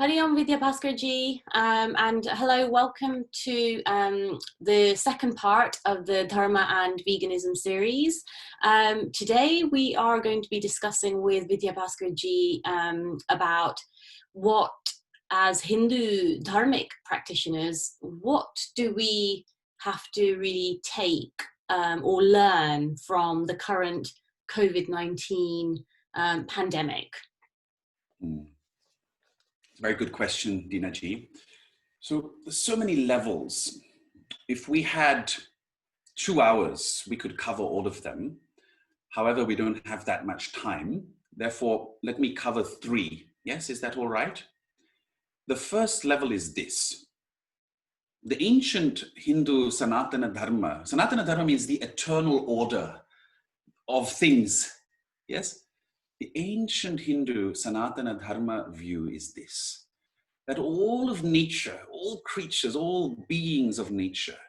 Hariom Vidhyabhaskerji, and hello, welcome to the second part of the Dharma and Veganism series. Today we are going to be discussing with Vidhyabhaskerji about what, as Hindu Dharmic practitioners, what do we have to really take or learn from the current COVID-19 pandemic? Very good question, Dina ji. So there's so many levels. If we had 2 hours, we could cover all of them. However, we don't have that much time. Therefore, let me cover 3. Yes, is that all right? The first level is this. The ancient Hindu Sanatana Dharma means the eternal order of things. Yes? The ancient Hindu Sanatana Dharma view is this, that all of nature, all creatures, all beings of nature,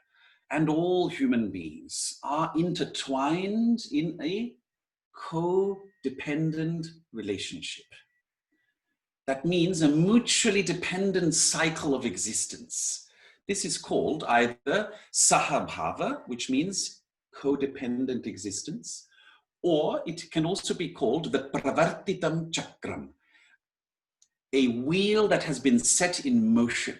and all human beings are intertwined in a codependent relationship. That means a mutually dependent cycle of existence. This is called either sahabhava, which means codependent existence, or it can also be called the pravartitam chakram, a wheel that has been set in motion.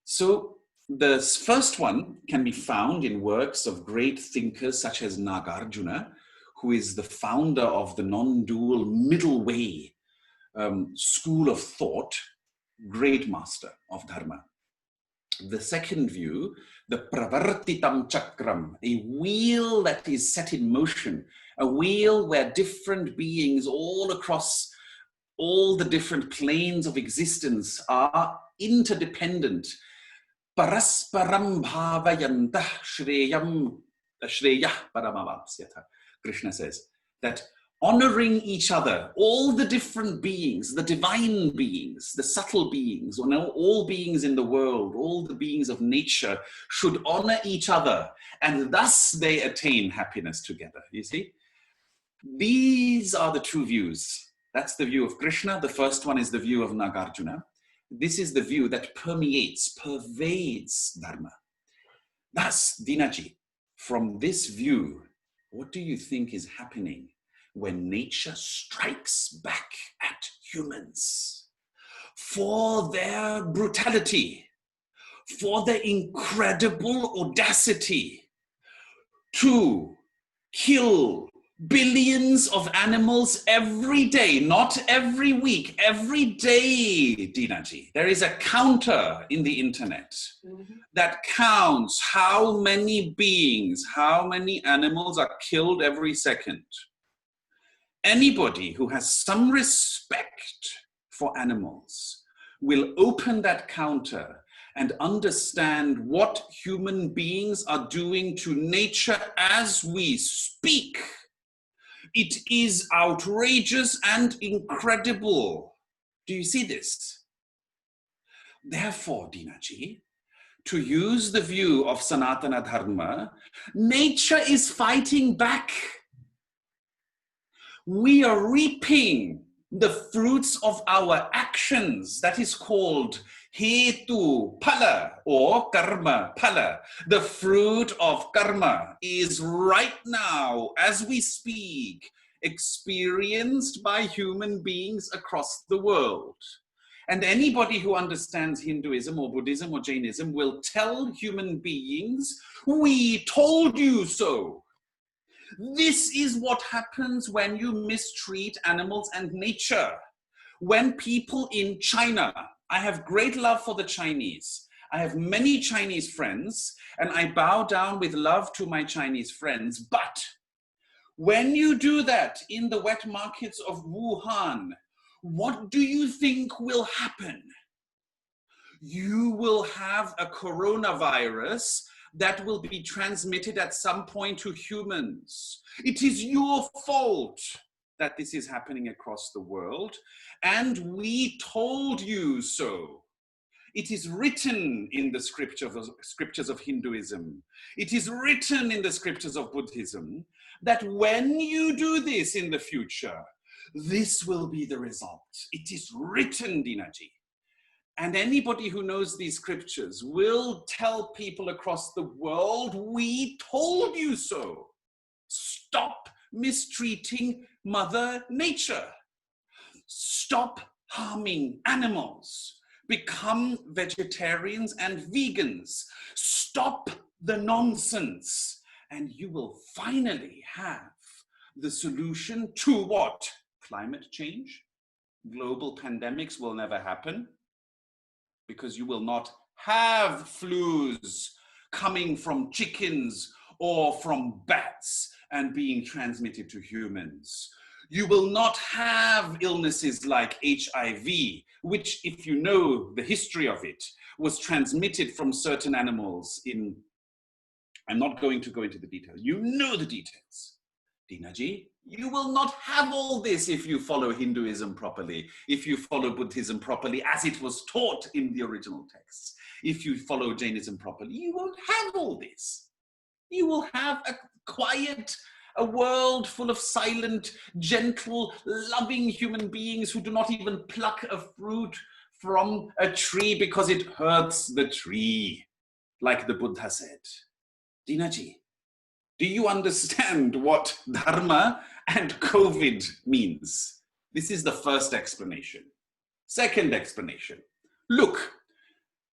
So the first one can be found in works of great thinkers such as Nagarjuna, who is the founder of the non-dual middle way school of thought, great master of Dharma. The second view, the pravartitam chakram, a wheel that is set in motion, a wheel where different beings all across all the different planes of existence are interdependent. Parasparam bhavayantah shreyah paramavapsyata. Krishna says that honoring each other, all the different beings, the divine beings, the subtle beings, or all beings in the world, all the beings of nature should honor each other, and thus they attain happiness together. You see? These are the 2 views. That's the view of Krishna. The first one is the view of Nagarjuna. This is the view that pervades Dharma. Thus, Dinaji, from this view, what do you think is happening when nature strikes back at humans for their brutality, for their incredible audacity to kill billions of animals every day, not every week, every day, Dinaji? There is a counter in the internet that counts how many beings, how many animals are killed every second. Anybody who has some respect for animals will open that counter and understand what human beings are doing to nature as we speak. It is outrageous and incredible. Do you see this? Therefore, Dinaji, to use the view of Sanatana Dharma, nature is fighting back. We are reaping the fruits of our actions. That is called hetu phala or karma phala. The fruit of karma is right now, as we speak, experienced by human beings across the world. And anybody who understands Hinduism or Buddhism or Jainism will tell human beings, we told you so. This is what happens when you mistreat animals and nature. When people in China, I have great love for the Chinese. I have many Chinese friends, and I bow down with love to my Chinese friends. But when you do that in the wet markets of Wuhan, what do you think will happen? You will have a coronavirus that will be transmitted at some point to humans. It is your fault that this is happening across the world, and we told you so. It is written in the scriptures of Hinduism. It is written in the scriptures of Buddhism that when you do this in the future, this will be the result. It is written, Dinaji. And anybody who knows these scriptures will tell people across the world, we told you so. Stop mistreating Mother Nature. Stop harming animals. Become vegetarians and vegans. Stop the nonsense. And you will finally have the solution to what? Climate change. Global pandemics will never happen because you will not have flus coming from chickens or from bats and being transmitted to humans. You will not have illnesses like HIV, which, if you know the history of it, was transmitted from certain animals in, I'm not going to go into the detail. You know the details. Dinaji, you will not have all this if you follow Hinduism properly, if you follow Buddhism properly as it was taught in the original texts. If you follow Jainism properly, you won't have all this. You will have a quiet, a world full of silent, gentle, loving human beings who do not even pluck a fruit from a tree because it hurts the tree, like the Buddha said. Dinaji, do you understand what Dharma and COVID means? This is the first explanation. Second explanation. Look,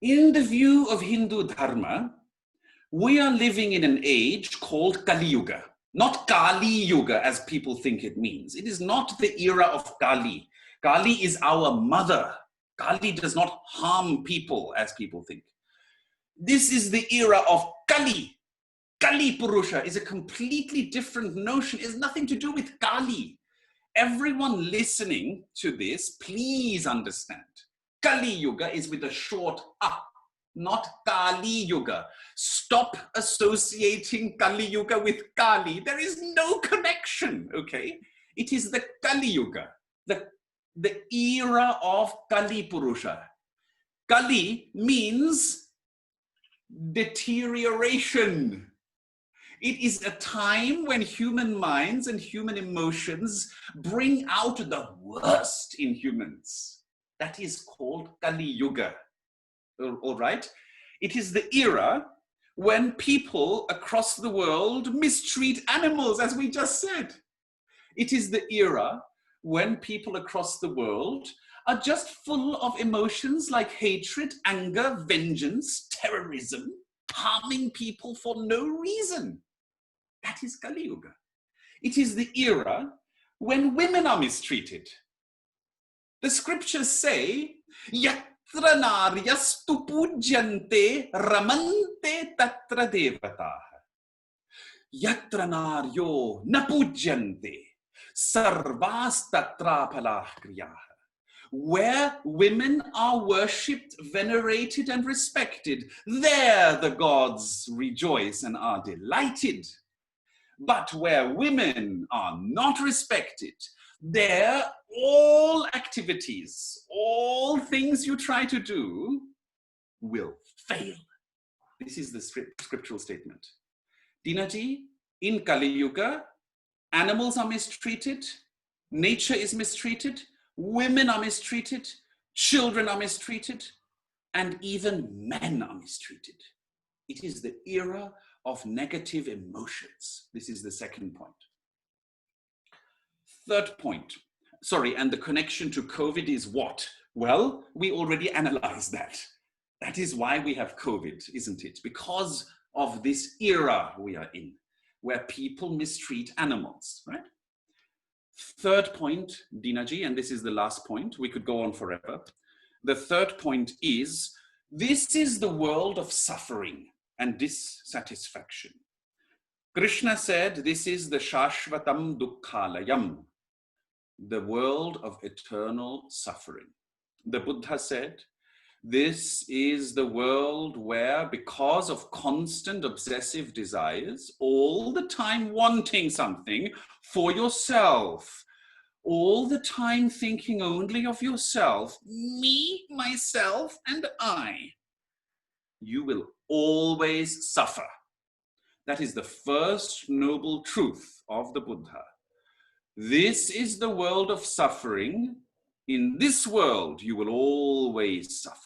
in the view of Hindu Dharma, we are living in an age called Kali Yuga. Not Kali Yuga as people think it means. It is not the era of Kali. Kali is our mother. Kali does not harm people as people think. This is the era of Kali. Kali Purusha is a completely different notion. It has nothing to do with Kali. Everyone listening to this, please understand. Kali Yuga is with a short A, not Kali Yuga. Stop associating Kali Yuga with Kali. There is no connection, okay? It is the Kali Yuga, the era of Kali Purusha. Kali means deterioration. It is a time when human minds and human emotions bring out the worst in humans. That is called Kali Yuga. All right? It is the era when people across the world mistreat animals, as we just said. It is the era when people across the world are just full of emotions like hatred, anger, vengeance, terrorism, harming people for no reason. That is Kali Yuga. It is the era when women are mistreated. The scriptures say, Yatra naryastu pujyante ramante tatra devataha. Yatra naryo napujyante sarvas tatra palah kriyaha. Where women are worshipped, venerated, and respected, there the gods rejoice and are delighted. But where women are not respected, there all activities, all things you try to do will fail. This is the scriptural statement. Dinaji, in Kali Yuga, animals are mistreated, nature is mistreated, women are mistreated, children are mistreated, and even men are mistreated. It is the era of negative emotions. This is the second point. Third point, and the connection to COVID is what? Well, we already analyzed that. That is why we have COVID, isn't it? Because of this era we are in, where people mistreat animals, right? Third point, Dinaji, and this is the last point, we could go on forever. The third point is, this is the world of suffering and dissatisfaction. Krishna said, this is the Shashvatam Dukkhalayam, the world of eternal suffering. The Buddha said, this is the world where, because of constant obsessive desires, all the time wanting something for yourself, all the time thinking only of yourself, me, myself, and I, you will always suffer. That is the first noble truth of the Buddha. This is the world of suffering. In this world, you will always suffer.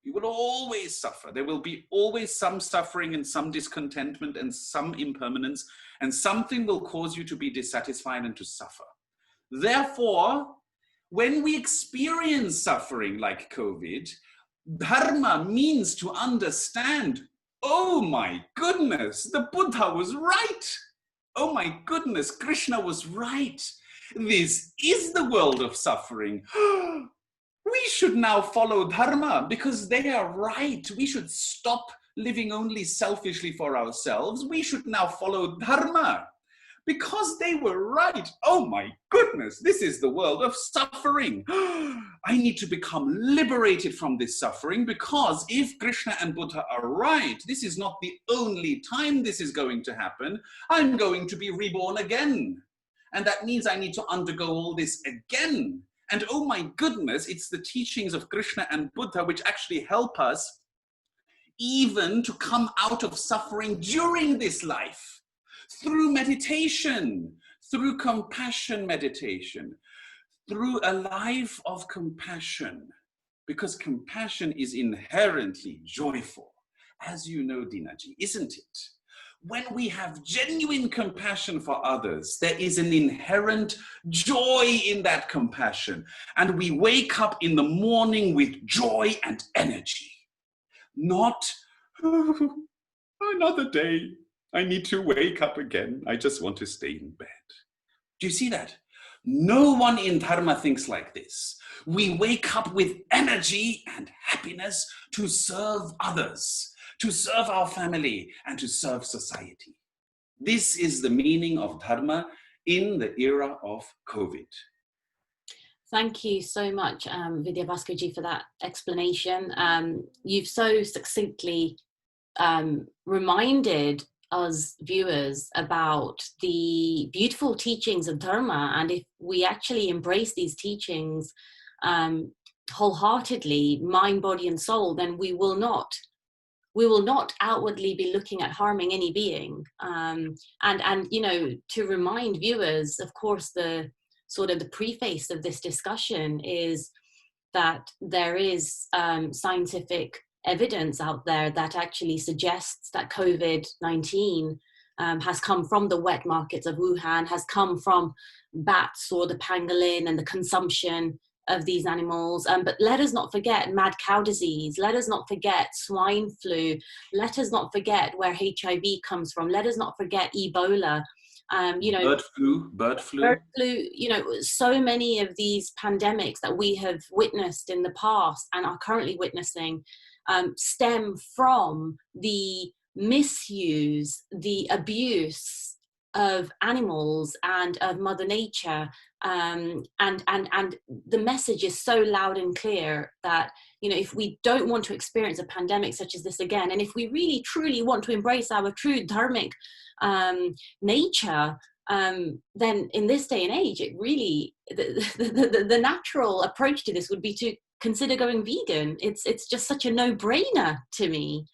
You will always suffer. There will be always some suffering and some discontentment and some impermanence, and something will cause you to be dissatisfied and to suffer. Therefore, when we experience suffering like COVID, Dharma means to understand, oh my goodness, the Buddha was right. Oh my goodness, Krishna was right. This is the world of suffering. We should now follow Dharma because they are right. We should stop living only selfishly for ourselves. We should now follow Dharma because they were right. Oh my goodness, this is the world of suffering. I need to become liberated from this suffering because if Krishna and Buddha are right, this is not the only time this is going to happen. I'm going to be reborn again. And that means I need to undergo all this again. And oh my goodness, it's the teachings of Krishna and Buddha which actually help us even to come out of suffering during this life. Through meditation, through compassion meditation, through a life of compassion, because compassion is inherently joyful, as you know, Dinaji, isn't it? When we have genuine compassion for others, there is an inherent joy in that compassion, and we wake up in the morning with joy and energy, not, oh, another day. I need to wake up again. I just want to stay in bed. Do you see that? No one in Dharma thinks like this. We wake up with energy and happiness to serve others, to serve our family, and to serve society. This is the meaning of Dharma in the era of COVID. Thank you so much, Vidhyabhaskerji, for that explanation. You've so succinctly reminded us viewers about the beautiful teachings of Dharma, and if we actually embrace these teachings wholeheartedly, mind, body and soul, then we will not outwardly be looking at harming any being. And you know, to remind viewers, of course, the sort of the preface of this discussion is that there is scientific evidence out there that actually suggests that COVID-19 has come from the wet markets of Wuhan, has come from bats or the pangolin and the consumption of these animals. But let us not forget mad cow disease. Let us not forget swine flu. Let us not forget where HIV comes from. Let us not forget Ebola. You know, bird flu, you know, so many of these pandemics that we have witnessed in the past and are currently witnessing stem from the misuse, the abuse of animals and of Mother Nature, and the message is so loud and clear that, you know, if we don't want to experience a pandemic such as this again, and if we really truly want to embrace our true dharmic nature, then in this day and age, it really the natural approach to this would be to consider going vegan. It's just such a no-brainer to me.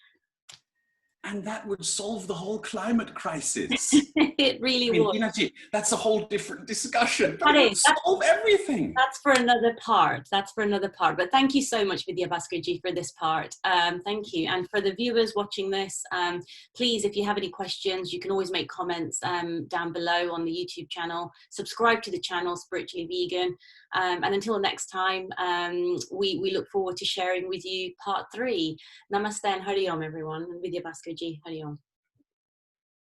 And that would solve the whole climate crisis. It really would. Dinaji, that's a whole different discussion. That would solve everything. That's for another part. That's for another part. But thank you so much, Vidhyabhaskerji, for this part. Thank you. And for the viewers watching this, please, if you have any questions, you can always make comments down below on the YouTube channel. Subscribe to the channel, Spiritually Vegan. And until next time, we look forward to sharing with you part 3. Namaste and Hari Om, everyone. And Vidhyabhaskerji, Hari Om.